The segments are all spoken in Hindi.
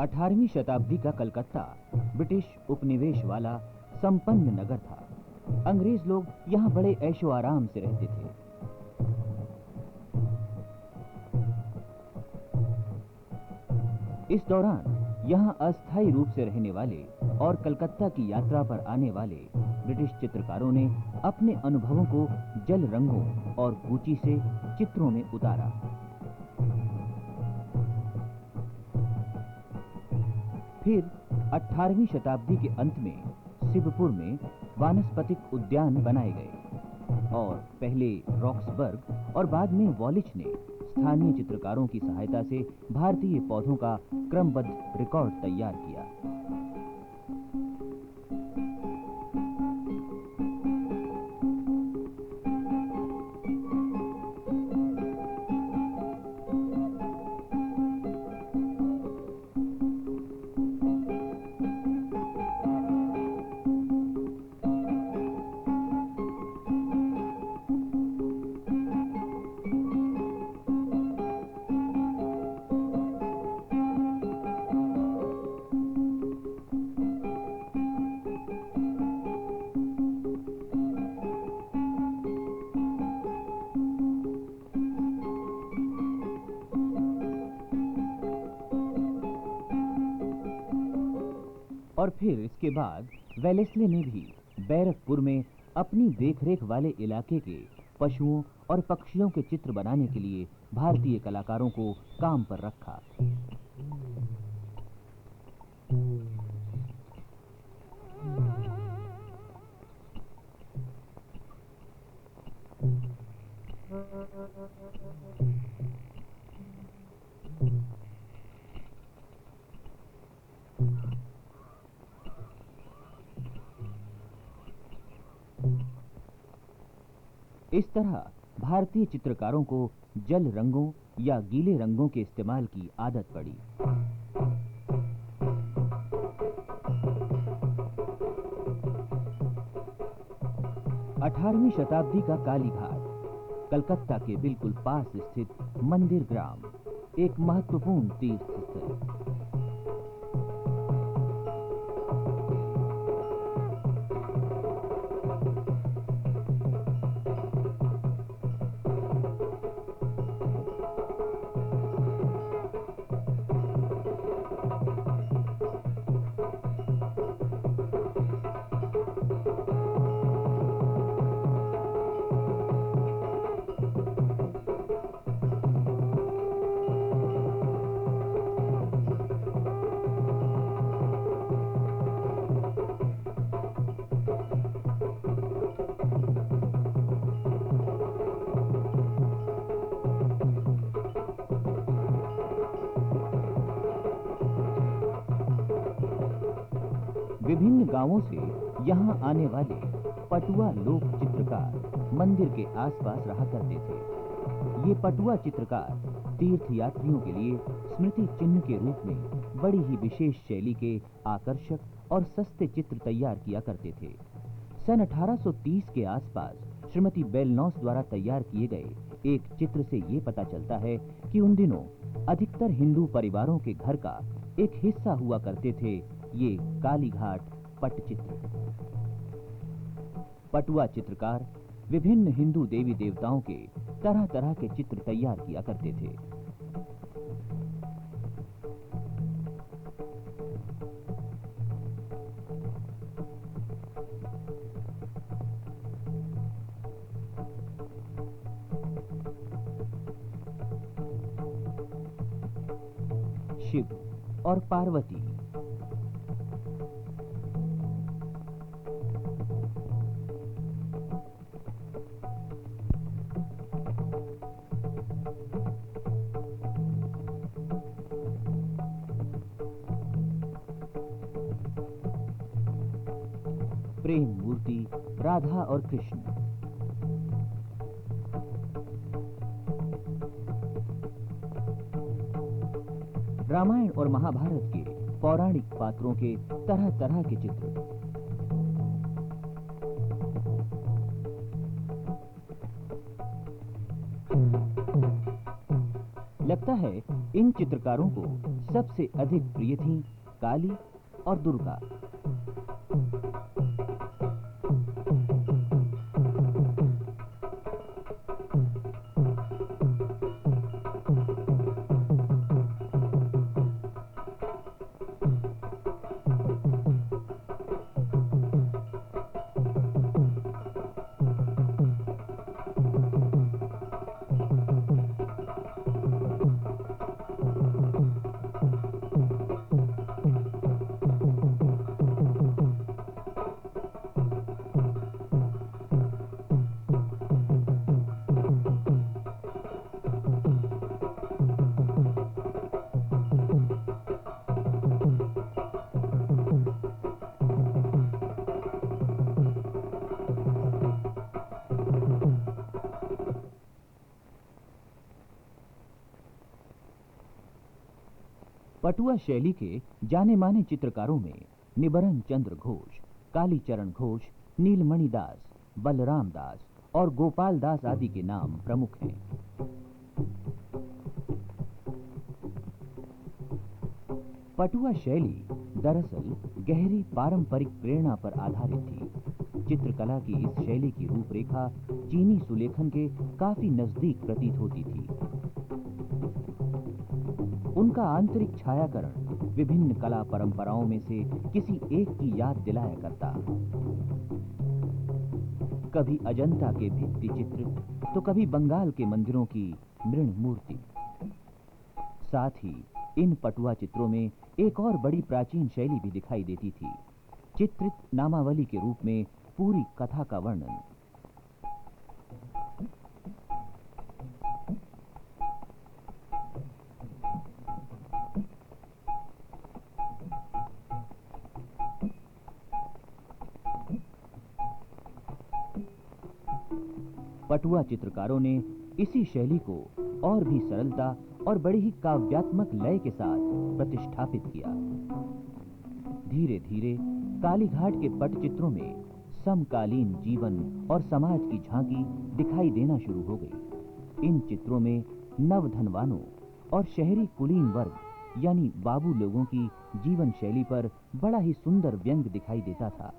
अठारहवीं शताब्दी का कलकत्ता ब्रिटिश उपनिवेश वाला संपन्न नगर था। अंग्रेज लोग यहाँ बड़े ऐशो आराम से रहते थे। इस दौरान यहाँ अस्थायी रूप से रहने वाले और कलकत्ता की यात्रा पर आने वाले ब्रिटिश चित्रकारों ने अपने अनुभवों को जल रंगों और गूची से चित्रों में उतारा। फिर 18वीं शताब्दी के अंत में शिवपुर में वानस्पतिक उद्यान बनाए गए और पहले रॉक्सबर्ग और बाद में वॉलिच ने स्थानीय चित्रकारों की सहायता से भारतीय पौधों का क्रमबद्ध रिकॉर्ड तैयार किया। और फिर इसके बाद वेलेस्ले ने भी बैरकपुर में अपनी देखरेख वाले इलाके के पशुओं और पक्षियों के चित्र बनाने के लिए भारतीय कलाकारों को काम पर रखा। इस तरह भारतीय चित्रकारों को जल रंगों या गीले रंगों के इस्तेमाल की आदत पड़ी। अठारहवीं शताब्दी का काली घाट कलकत्ता के बिल्कुल पास स्थित मंदिर ग्राम, एक महत्वपूर्ण तीर्थ स्थल। विभिन्न गांवों से यहाँ आने वाले पटुआ लोक चित्रकार मंदिर के आसपास रहा करते थे। ये पटुआ चित्रकार तीर्थ यात्रियों के लिए स्मृति चिन्ह के रूप में बड़ी ही विशेष शैली के आकर्षक और सस्ते चित्र तैयार किया करते थे। सन 1830 के आसपास श्रीमती बेलनौस द्वारा तैयार किए गए एक चित्र से ये पता चलता है कि उन दिनों अधिकतर हिंदू परिवारों के घर का एक हिस्सा हुआ करते थे ये कालीघाट पटचित्र। पटुआ चित्रकार विभिन्न हिंदू देवी देवताओं के तरह तरह के चित्र तैयार किया करते थे। शिव और पार्वती। प्रेम मूर्ति राधा और कृष्ण। रामायण और महाभारत के पौराणिक पात्रों के तरह तरह के चित्र। लगता है इन चित्रकारों को सबसे अधिक प्रिय थीं काली और दुर्गा। पटुआ शैली के जाने माने चित्रकारों में निबरन चंद्र घोष, कालीचरण घोष, नीलमणि दास, बलराम दास और गोपाल दास आदि के नाम प्रमुख हैं। पटुआ शैली दरअसल गहरी पारंपरिक प्रेरणा पर आधारित थी। चित्रकला की इस शैली की रूपरेखा चीनी सुलेखन के काफी नजदीक प्रतीत होती थी। उनका आंतरिक छायाकरण विभिन्न कला परंपराओं में से किसी एक की याद दिलाया करता। कभी अजंता के भित्ति चित्र तो कभी बंगाल के मंदिरों की मृण मूर्ति। साथ ही इन पटुआ चित्रों में एक और बड़ी प्राचीन शैली भी दिखाई देती थी, चित्रित नामावली के रूप में पूरी कथा का वर्णन। पटुआ चित्रकारों ने इसी शैली को और भी सरलता और बड़ी ही काव्यात्मक लय के साथ प्रतिष्ठापित किया। धीरे धीरे कालीघाट के पटचित्रों में समकालीन जीवन और समाज की झांकी दिखाई देना शुरू हो गई। इन चित्रों में नवधनवानों और शहरी कुलीन वर्ग यानी बाबू लोगों की जीवन शैली पर बड़ा ही सुंदर व्यंग दिखाई देता था।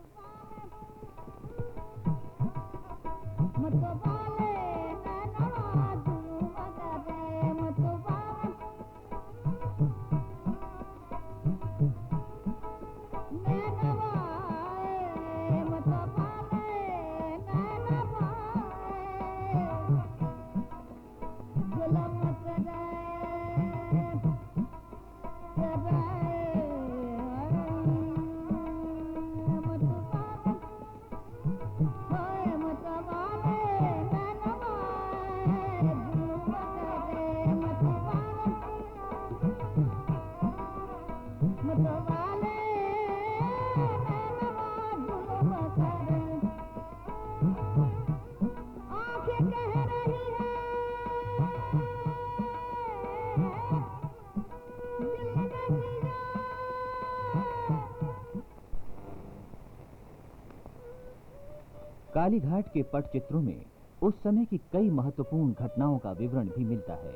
कालीघाट के पटचित्रों में उस समय की कई महत्वपूर्ण घटनाओं का विवरण भी मिलता है,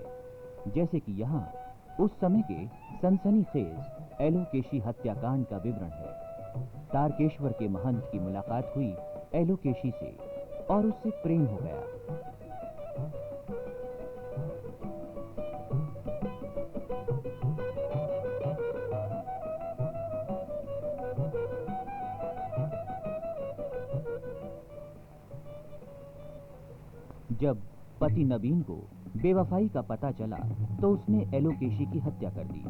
जैसे कि यहाँ उस समय के सनसनीखेज एलोकेशी हत्याकांड का विवरण है। तारकेश्वर के महंत की मुलाकात हुई एलोकेशी से और उससे प्रेम हो गया। जब पति नवीन को बेवफाई का पता चला तो उसने एलोकेशी की हत्या कर दी।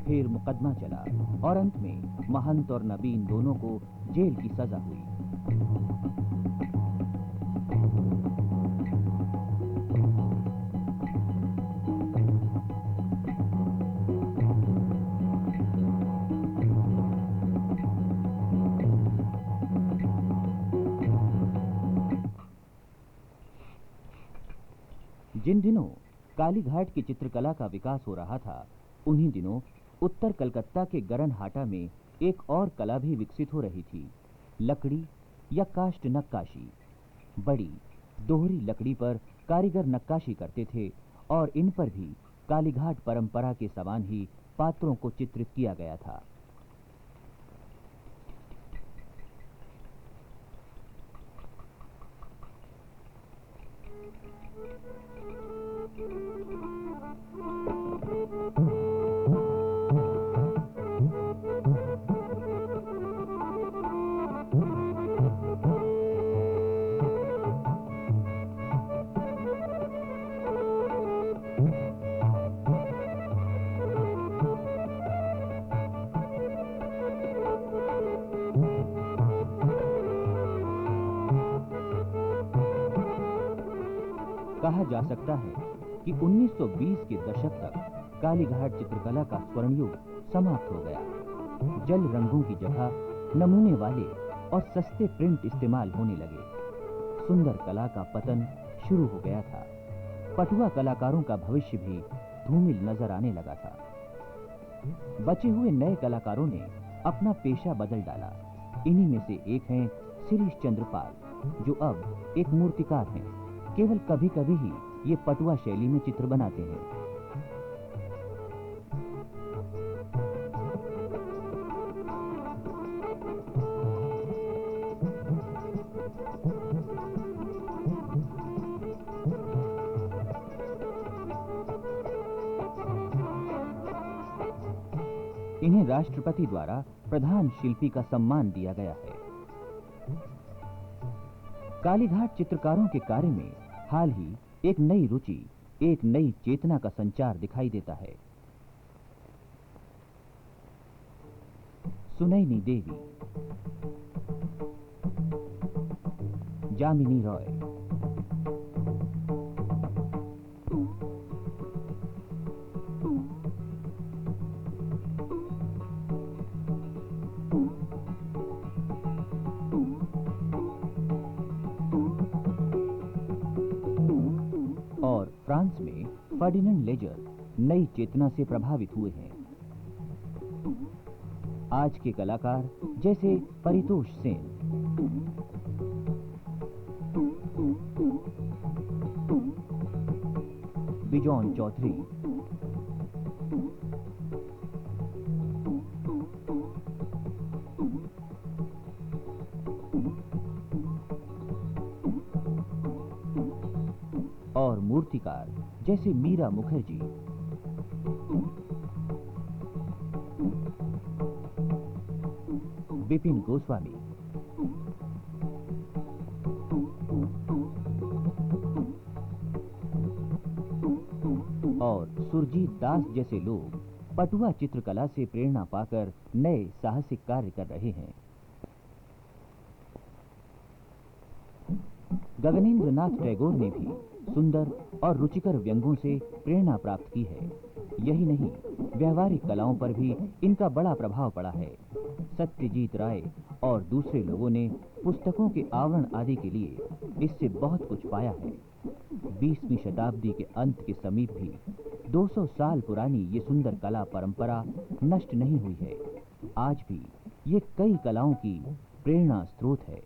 फिर मुकदमा चला और अंत में महंत और नबीन दोनों को जेल की सजा हुई। जिन दिनों कालीघाट की चित्रकला का विकास हो रहा था, उन्हीं दिनों उत्तर कलकत्ता के गरनहाटा में एक और कला भी विकसित हो रही थी, लकड़ी या काष्ठ नक्काशी। बड़ी दोहरी लकड़ी पर कारीगर नक्काशी करते थे और इन पर भी कालीघाट परंपरा के समान ही पात्रों को चित्रित किया गया था। कहा जा सकता है कि 1920 के दशक तक कालीघाट चित्रकला का स्वर्ण युग समाप्त हो गया। जल रंगों की जगह नमूने वाले और सस्ते प्रिंट इस्तेमाल होने लगे। सुंदर कला का पतन शुरू हो गया था। पटुआ कलाकारों का भविष्य भी धूमिल नजर आने लगा था। बचे हुए नए कलाकारों ने अपना पेशा बदल डाला। इन्हीं में से एक हैं शिरीष चंद्र पाल, जो अब एक मूर्तिकार हैं। केवल कभी कभी ही ये पटुआ शैली में चित्र बनाते हैं। इन्हें राष्ट्रपति द्वारा प्रधान शिल्पी का सम्मान दिया गया है। कालीघाट चित्रकारों के कार्य में हाल ही एक नई रुचि, एक नई चेतना का संचार दिखाई देता है। सुनैनी देवी, जामिनी रॉय, और फ्रांस में फर्डिनेंड लेजर नई चेतना से प्रभावित हुए हैं। आज के कलाकार जैसे परितोष सेन, बिजॉन चौधरी, और मूर्तिकार जैसे मीरा मुखर्जी, विपिन गोस्वामी, और सुरजीत दास जैसे लोग पटुआ चित्रकला से प्रेरणा पाकर नए साहसिक कार्य कर रहे हैं। गगनेंद्र नाथ टैगोर ने भी सुंदर और रुचिकर व्यंगों से प्रेरणा प्राप्त की है। यही नहीं, व्यवहारिक कलाओं पर भी इनका बड़ा प्रभाव पड़ा है। सत्यजीत राय और दूसरे लोगों ने पुस्तकों के आवरण आदि के लिए इससे बहुत कुछ पाया है। 20वीं शताब्दी के अंत के समीप भी 200 साल पुरानी ये सुंदर कला परंपरा नष्ट नहीं हुई है। आज भी ये कई कलाओं की प्रेरणा स्रोत है।